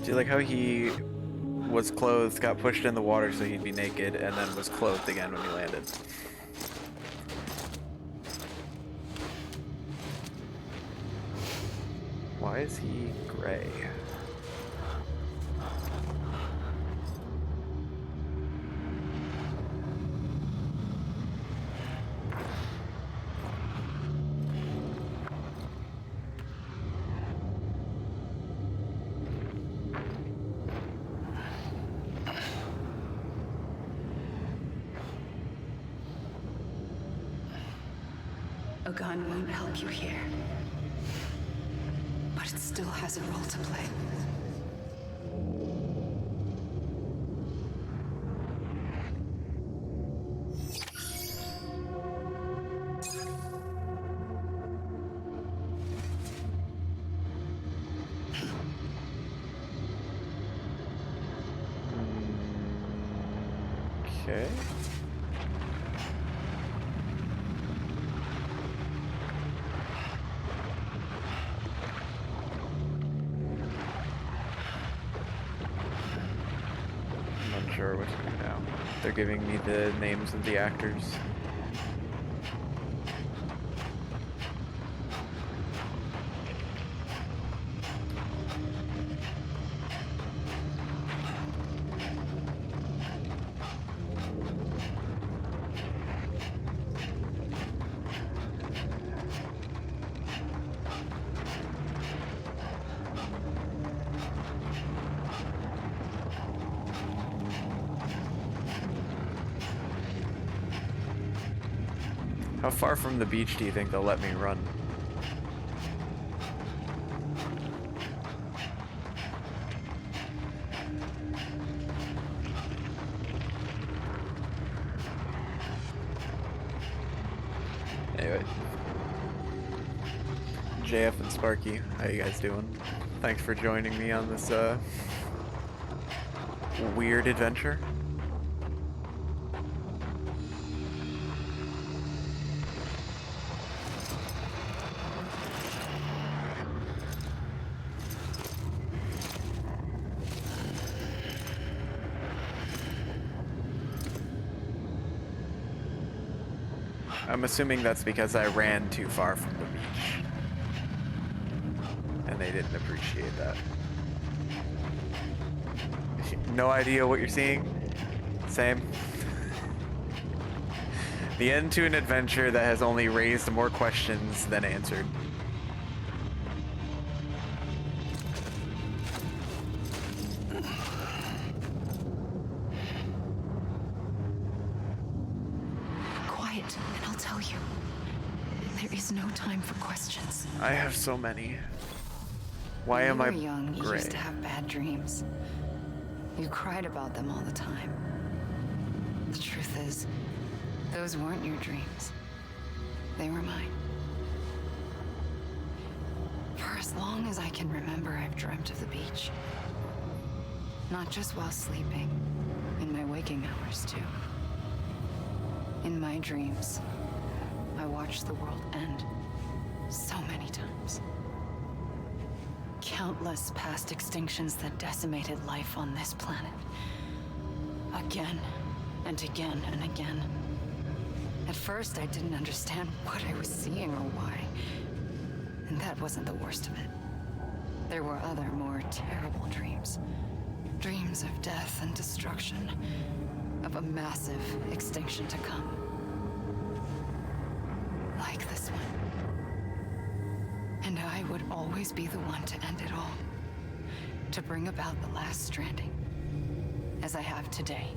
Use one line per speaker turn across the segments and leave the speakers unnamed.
Do you like how he was clothed, got pushed in the water so he'd be naked, and then was clothed again when he landed? Why is he gray?
A gun won't help you here, but it still has a role to play.
Okay. I'm not sure what to do now. They're giving me the names of the actors. How far from the beach do you think they'll let me run? Anyway. JF and Sparky, how you guys doing? Thanks for joining me on this weird adventure. I'm assuming that's because I ran too far from the beach. And they didn't appreciate that. No idea what you're seeing? Same. The end to an adventure that has only raised more questions than answered. I have so many. Why am I
When you were young, you
gray?
used to have bad dreams. You cried about them all the time. The truth is, those weren't your dreams. They were mine. For as long as I can remember, I've dreamt of the beach. Not just while sleeping, in my waking hours too. In my dreams, I watched the world end. So many times. Countless past extinctions that decimated life on this planet. Again and again and again. At first, I didn't understand what I was seeing or why. And that wasn't the worst of it. There were other, more terrible dreams. Dreams of death and destruction. Of a massive extinction to come. Like this one. And I would always be the one to end it all. To bring about the last stranding. As I have today.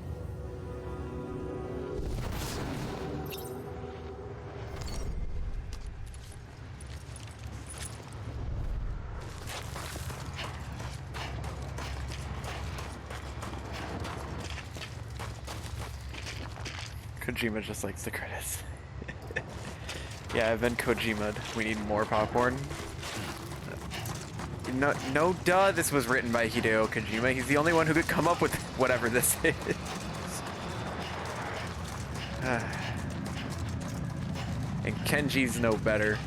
Kojima just likes the credits. Yeah, I've been Kojima'd. We need more popcorn. No, duh, this was written by Hideo Kojima. He's the only one who could come up with whatever this is. And Kenji's no better.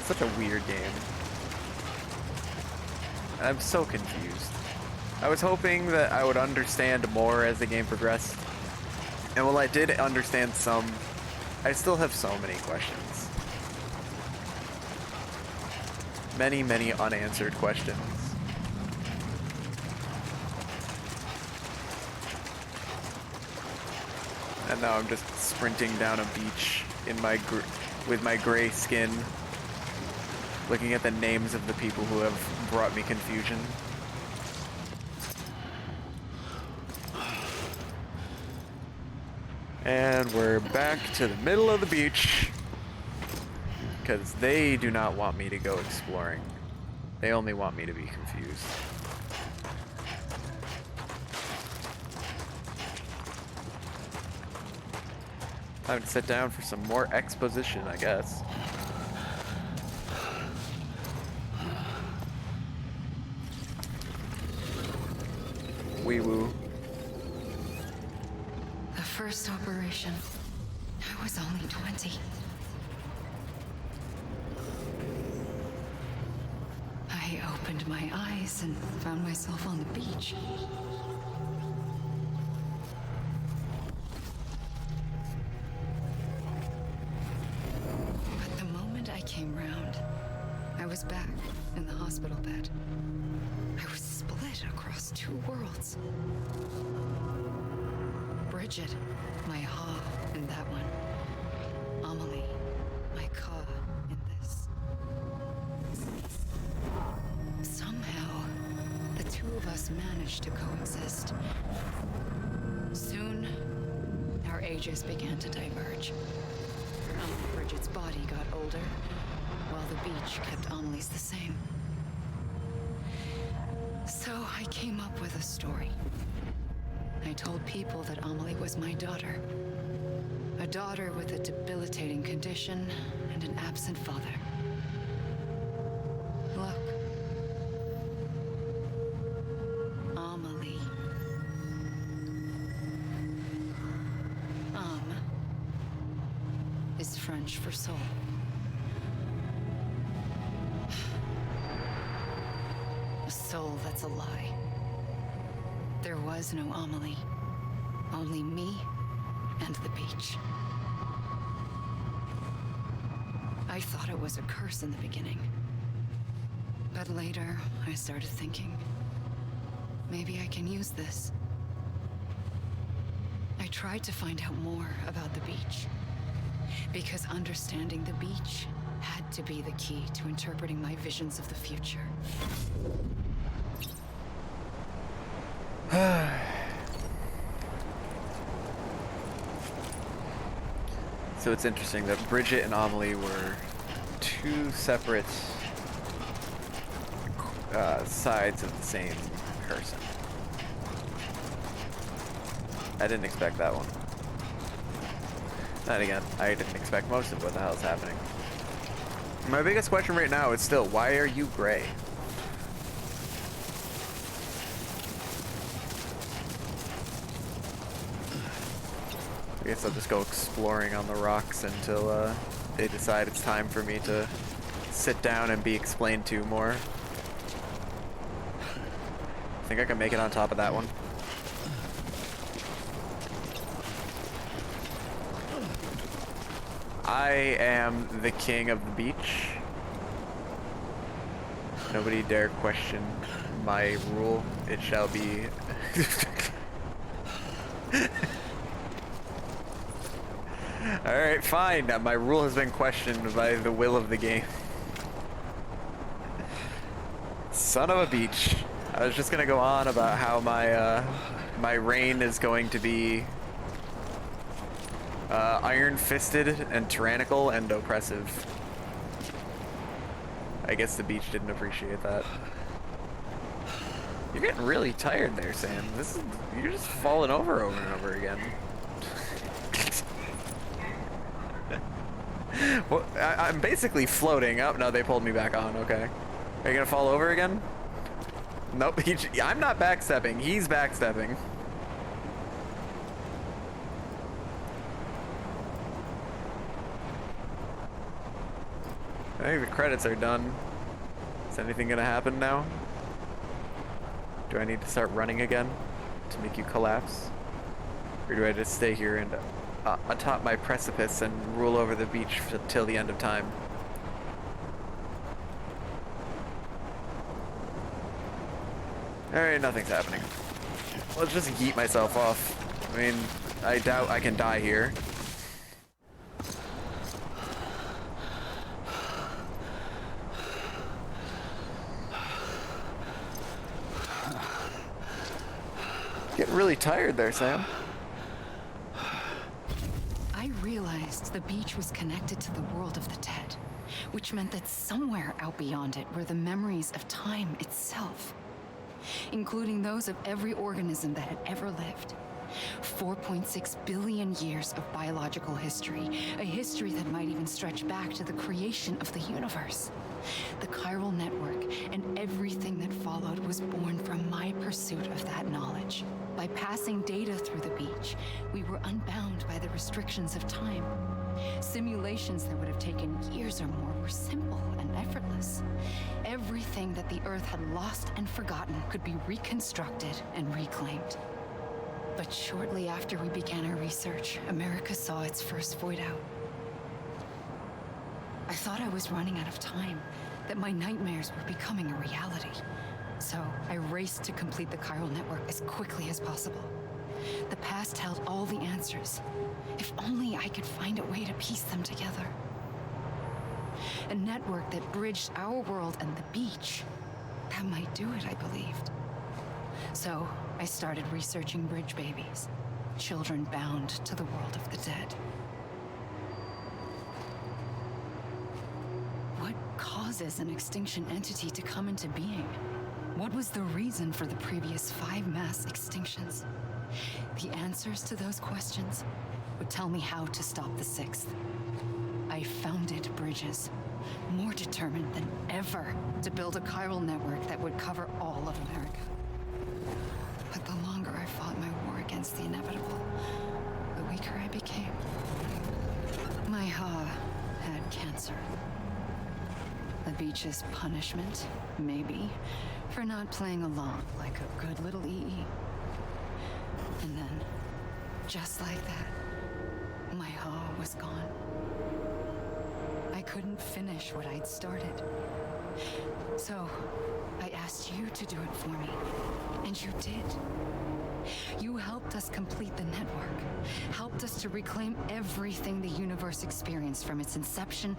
Such a weird game. I'm so confused. I was hoping that I would understand more as the game progressed. And while I did understand some, I still have so many questions. Many, many unanswered questions. And now I'm just sprinting down a beach in my with my gray skin, looking at the names of the people who have brought me confusion. And we're back to the middle of the beach, because they do not want me to go exploring. They only want me to be confused. Time to sit down for some more exposition, I guess. Wee woo.
The first operation, I was only 20. I opened my eyes and found myself on the beach. But the moment I came round, I was back in the hospital bed. I was split across two worlds. Bridget, my ha in that one. Amelie, my ka in this. Somehow, the two of us managed to coexist. Soon, our ages began to diverge. Bridget's body got older, while the beach kept Amelie's the same. So I came up with a story. I told people that Amelie was my daughter. A daughter with a debilitating condition and an absent father. Look. Amelie. Is French for soul. A soul that's a lie. There was no Amelie. Only me and the beach. I thought it was a curse in the beginning. But later, I started thinking, maybe I can use this. I tried to find out more about the beach. Because understanding the beach had to be the key to interpreting my visions of the future.
So it's interesting that Bridget and Amelie were two separate sides of the same person. I didn't expect that one. Then again, I didn't expect most of what the hell is happening. My biggest question right now is still, why are you gray? I guess I'll just go exploring on the rocks until they decide it's time for me to sit down and be explained to more. Think I can make it on top of that one? I am the king of the beach. Nobody dare question my rule. It shall be. Alright, fine. My rule has been questioned by the will of the game. Son of a beach. I was just gonna go on about how my reign is going to be iron-fisted and tyrannical and oppressive. I guess the beach didn't appreciate that. You're getting really tired there, Sam. You're just falling over and over again. Well, I'm basically floating. Oh, no, they pulled me back on. Okay. Are you gonna fall over again? Nope. I'm not backstepping. He's backstepping. I think the credits are done. Is anything gonna happen now? Do I need to start running again to make you collapse? Or do I just stay here and atop my precipice and rule over the beach till the end of time? Alright, nothing's happening. Let's just yeet myself off. I mean, I doubt I can die here. Getting really tired there, Sam.
I realized the beach was connected to the world of the dead, which meant that somewhere out beyond it were the memories of time itself, including those of every organism that had ever lived. 4.6 billion years of biological history, a history that might even stretch back to the creation of the universe. The chiral network and everything that followed was born from my pursuit of that knowledge. By passing data through the beach, we were unbound by the restrictions of time. Simulations that would have taken years or more were simple and effortless. Everything that the Earth had lost and forgotten could be reconstructed and reclaimed. But shortly after we began our research, America saw its first void out. I thought I was running out of time, that my nightmares were becoming a reality. So I raced to complete the chiral network as quickly as possible. The past held all the answers. If only I could find a way to piece them together. A network that bridged our world and the beach. That might do it, I believed. So I started researching bridge babies, children bound to the world of the dead. What causes an extinction entity to come into being? What was the reason for the previous 5 mass extinctions? The answers to those questions would tell me how to stop the 6th. I founded bridges, more determined than ever to build a chiral network that would cover all of America. But the longer I fought my war against the inevitable, the weaker I became. My Ha had cancer. The beach's punishment, maybe, for not playing along like a good little EE. And then, just like that, my Ha was gone. I couldn't finish what I'd started. So, I asked you to do it for me, and you did. You helped us complete the network, helped us to reclaim everything the universe experienced from its inception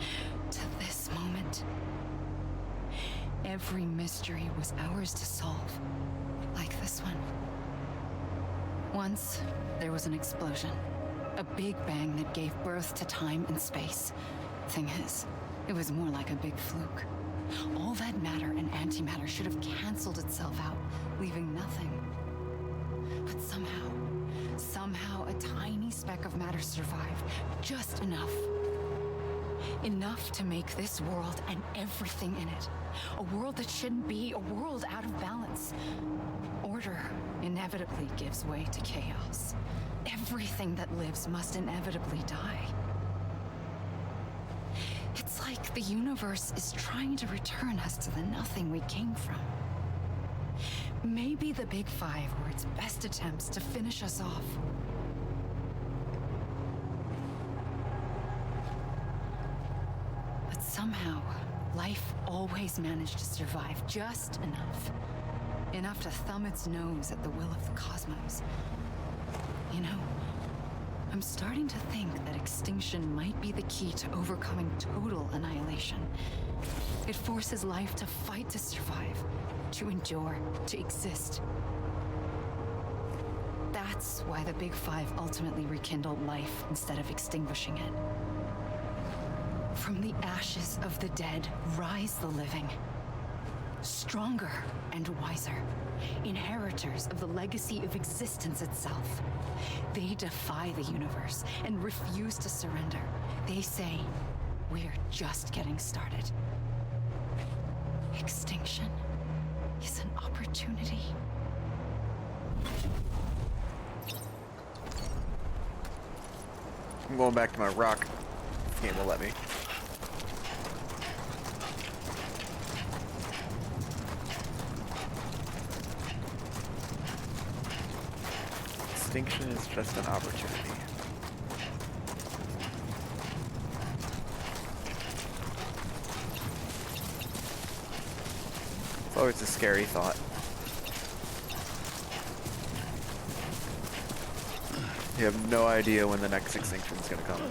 to this moment. Every mystery was ours to solve, like this one. Once, there was an explosion. A big bang that gave birth to time and space. Thing is, it was more like a big fluke. All that matter and antimatter should have canceled itself out, leaving nothing. But somehow a tiny speck of matter survived, just enough. Enough to make this world and everything in it. A world that shouldn't be, a world out of balance. Order inevitably gives way to chaos. Everything that lives must inevitably die. It's like the universe is trying to return us to the nothing we came from. Maybe the Big Five were its best attempts to finish us off. But somehow, life always managed to survive just enough. Enough to thumb its nose at the will of the cosmos. You know, I'm starting to think that extinction might be the key to overcoming total annihilation. It forces life to fight to survive, to endure, to exist. That's why the Big Five ultimately rekindled life instead of extinguishing it. From the ashes of the dead rise the living. Stronger and wiser, inheritors of the legacy of existence itself. They defy the universe and refuse to surrender. They say, we're just getting started. Extinction is an opportunity.
I'm going back to my rock. This game will let me. extinction is just an opportunity. It's always a scary thought. You have no idea when the next extinction is going to come.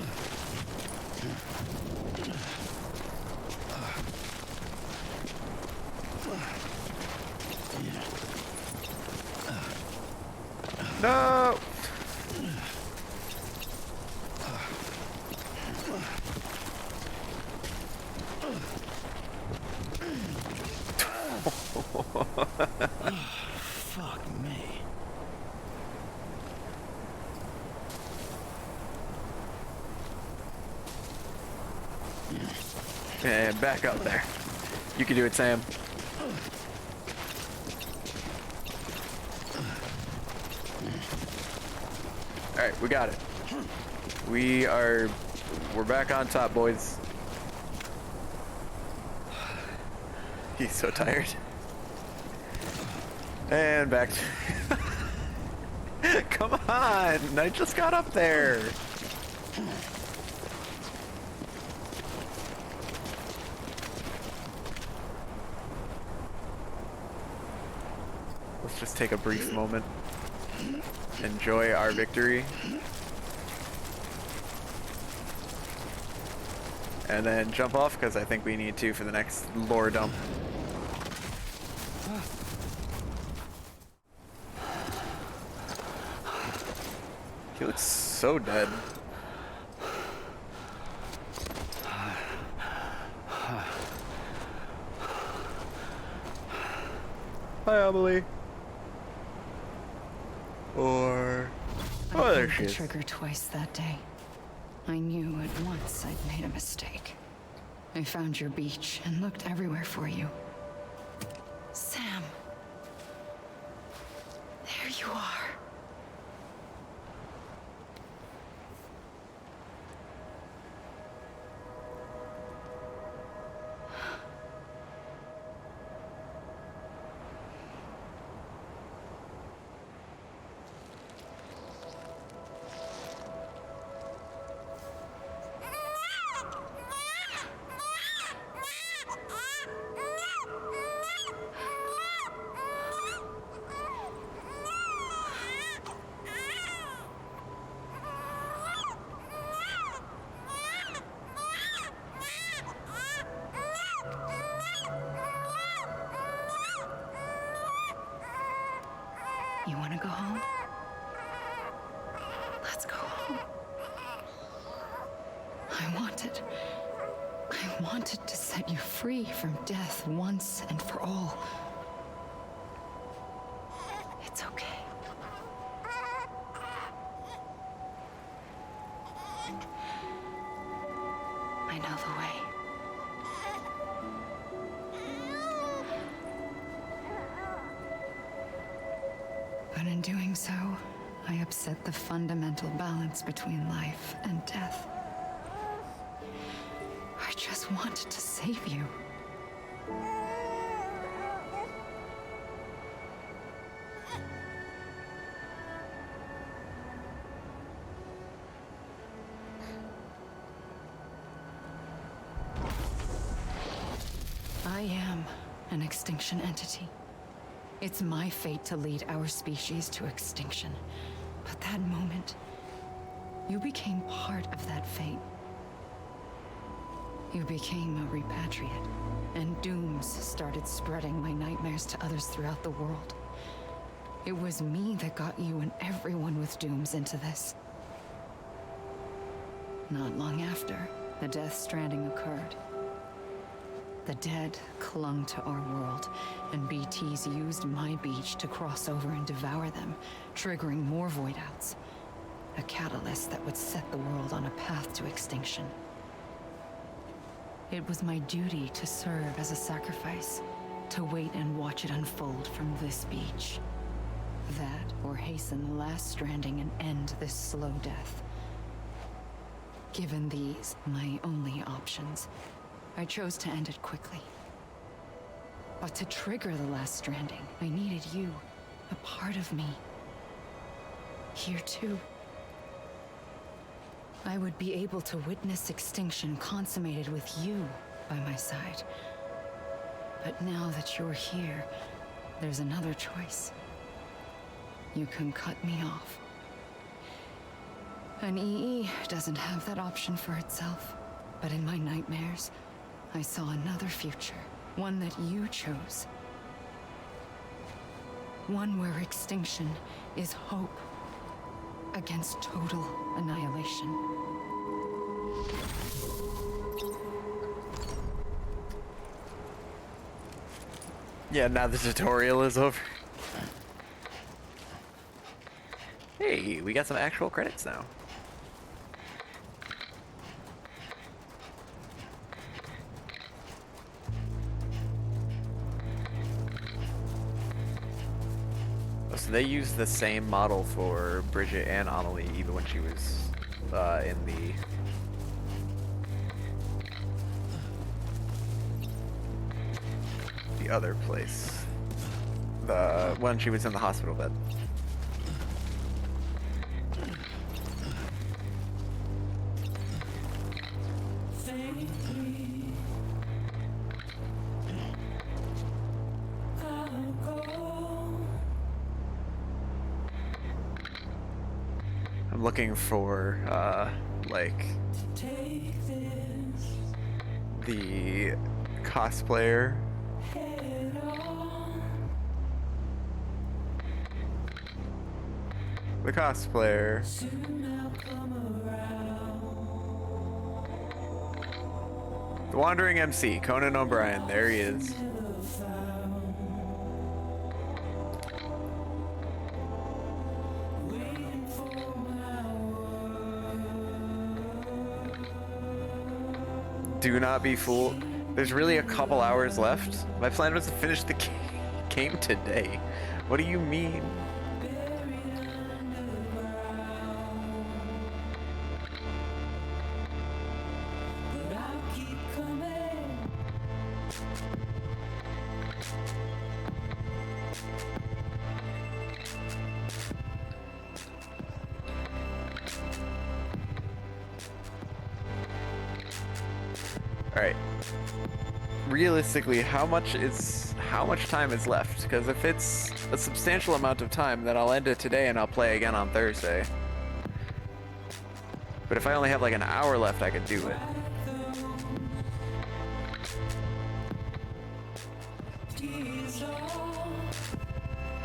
No!
Fuck me.
And back up there. You can do it, Sam. Alright, we got it. We're back on top, boys. He's so tired. And back to... Come on! I just got up there! Let's just take a brief moment. Enjoy our victory. And then jump off, because I think we need to for the next lore dump. He looks so dead. Hi, Amelie. Or... Oh, there she
I pulled the
is.
trigger twice that day. I knew at once I'd made a mistake. I found your beach and looked everywhere for you. Sam. There you are. You want to go home? Let's go home. I wanted to set you free from death once and for all. It's okay. I know the way. But in doing so, I upset the fundamental balance between life and death. I just wanted to save you. I am an extinction entity. It's my fate to lead our species to extinction. But that moment, you became part of that fate. You became a repatriate, and dooms started spreading my nightmares to others throughout the world. It was me that got you and everyone with dooms into this. Not long after, the death stranding occurred. The dead clung to our world, and BTs used my beach to cross over and devour them, triggering more void outs. A catalyst that would set the world on a path to extinction. It was my duty to serve as a sacrifice, to wait and watch it unfold from this beach. That, or hasten the last stranding and end this slow death. Given these, my only options, I chose to end it quickly. But to trigger the last stranding, I needed you, a part of me. here too. I would be able to witness extinction consummated with you by my side. But now that you're here, there's another choice. You can cut me off. An EE doesn't have that option for itself. But in my nightmares, I saw another future. One that you chose. One where extinction is hope against total annihilation.
Yeah, now the tutorial is over. Hey, we got some actual credits now. Oh, so they used the same model for Bridget and Amelie, even when she was in the other place. When she was in the hospital bed. I'm looking for, like, the cosplayer. The cosplayer. The Wandering MC, Conan O'Brien. There he is. Do not be fooled. There's really a couple hours left. My plan was to finish the game today. What do you mean? Alright. Realistically, how much time is left? Because if it's a substantial amount of time, then I'll end it today and I'll play again on Thursday. But if I only have like an hour left, I could do it.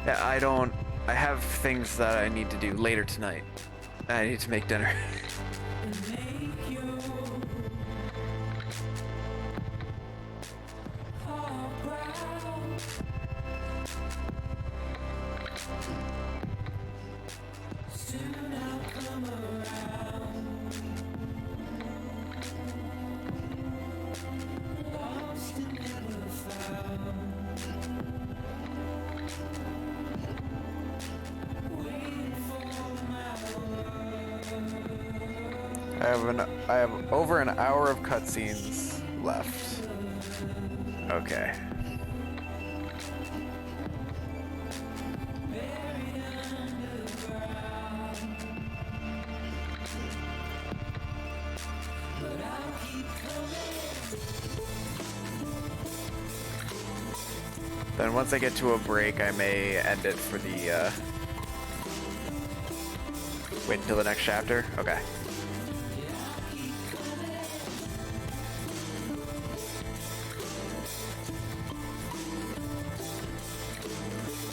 Yeah, I have things that I need to do later tonight. I need to make dinner. I have over an hour of cutscenes left. Okay. Then once I get to a break, I may end it for the, wait until the next chapter? Okay.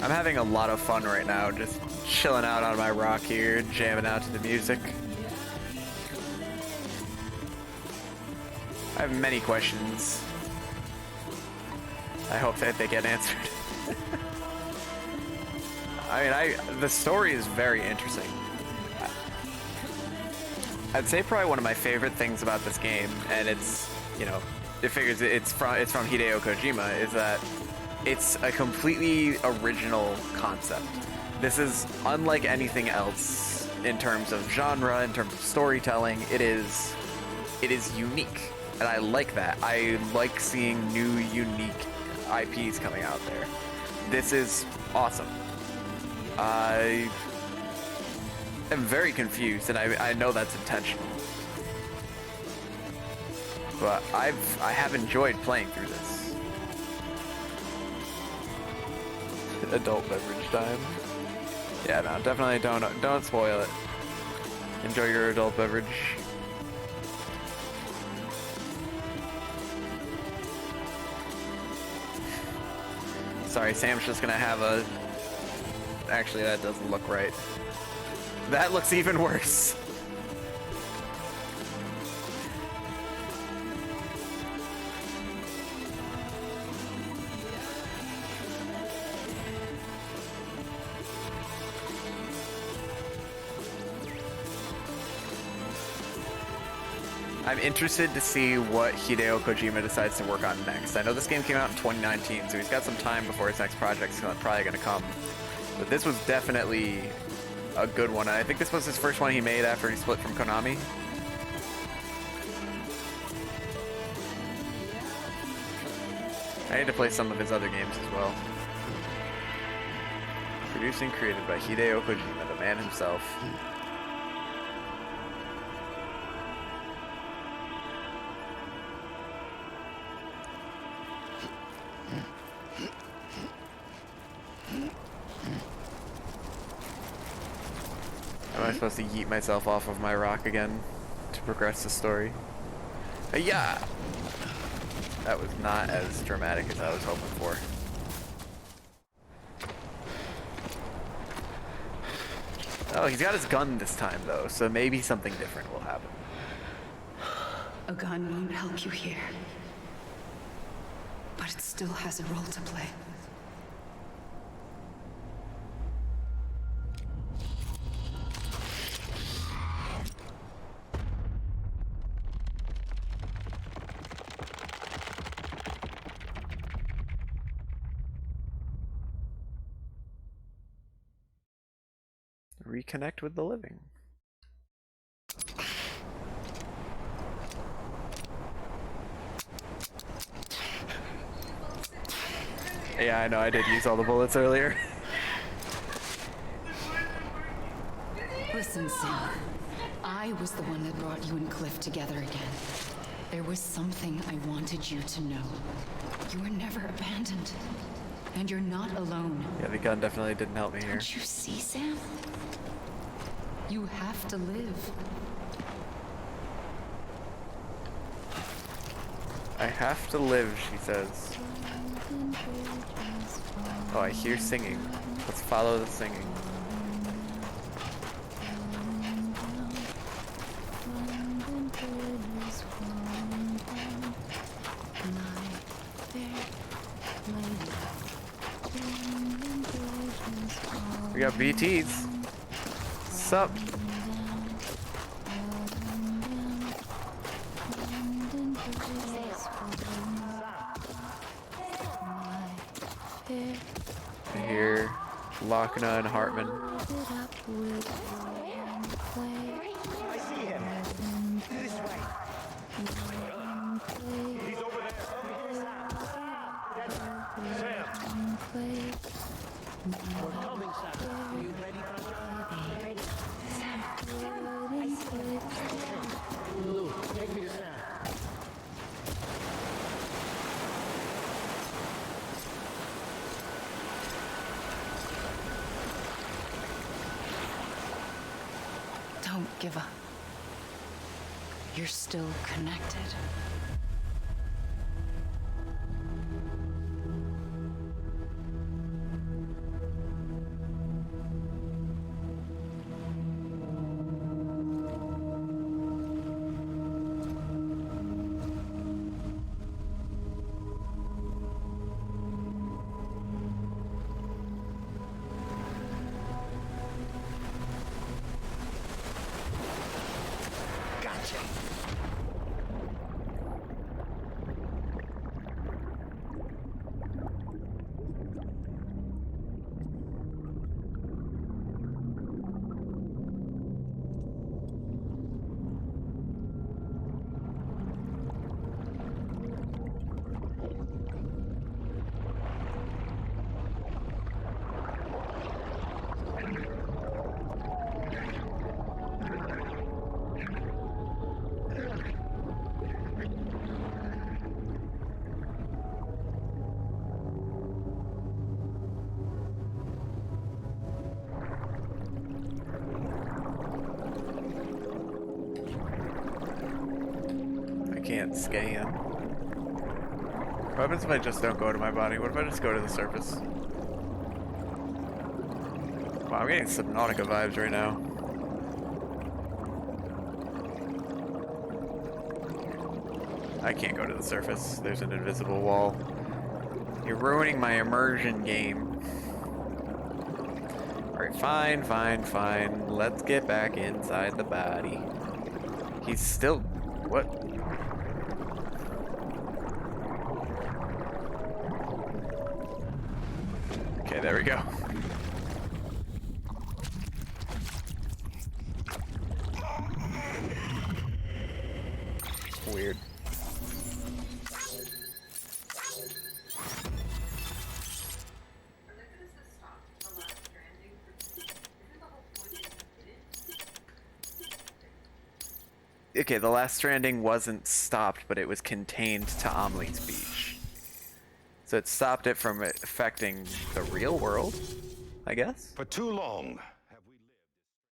I'm having a lot of fun right now, just chilling out on my rock here, jamming out to the music. I have many questions. I hope that they get answered. I mean, the story is very interesting. I'd say probably one of my favorite things about this game, and it's, you know, it figures it's from Hideo Kojima, is that it's a completely original concept. This is unlike anything else in terms of genre, in terms of storytelling. It is unique, and I like that. I like seeing new, unique IPs coming out there. This is awesome. am very confused, and I know that's intentional. But I have enjoyed playing through this. Adult beverage time. Yeah, no, definitely don't spoil it. Enjoy your adult beverage. Sorry, Sam's just gonna have a... Actually, that doesn't look right. That looks even worse. I'm interested to see what Hideo Kojima decides to work on next. I know this game came out in 2019, so he's got some time before his next project's probably going to come. But this was definitely a good one. I think this was his first one he made after he split from Konami. I need to play some of his other games as well. Produced and created by Hideo Kojima, the man himself. Am I supposed to yeet myself off of my rock again to progress the story? Yeah. That was not as dramatic as I was hoping for. Oh, he's got his gun this time though, so maybe something different will happen.
A gun won't help you here, but it still has a role to play.
Reconnect with the living. Yeah, I know, I did use all the bullets earlier.
Listen, Sam. I was the one that brought you and Cliff together again. There was something I wanted you to know. You were never abandoned. And you're not alone.
Yeah, the gun definitely didn't help me here.
Don't you see, Sam? You have to live.
I have to live, she says. Oh, I hear singing. Let's follow the singing. We got BTs. Sup? I hear Lochner and Hartman.
I see him. This way. He's over there. Sam. We're coming, Sam. Are you ready? Sam. I see him. Lou, take me to Sam.
Don't give up. You're still connected.
and scan. What happens if I just don't go to my body? What if I just go to the surface? Wow, I'm getting Subnautica vibes right now. I can't go to the surface. There's an invisible wall. You're ruining my immersion game. Alright, fine, fine, fine. Let's get back inside the body. He's still... What? Okay, there we go. Weird. Okay, the last Stranding wasn't stopped, but it was contained to Amelie's beach. So it stopped it from affecting the real world, I guess?
For too long,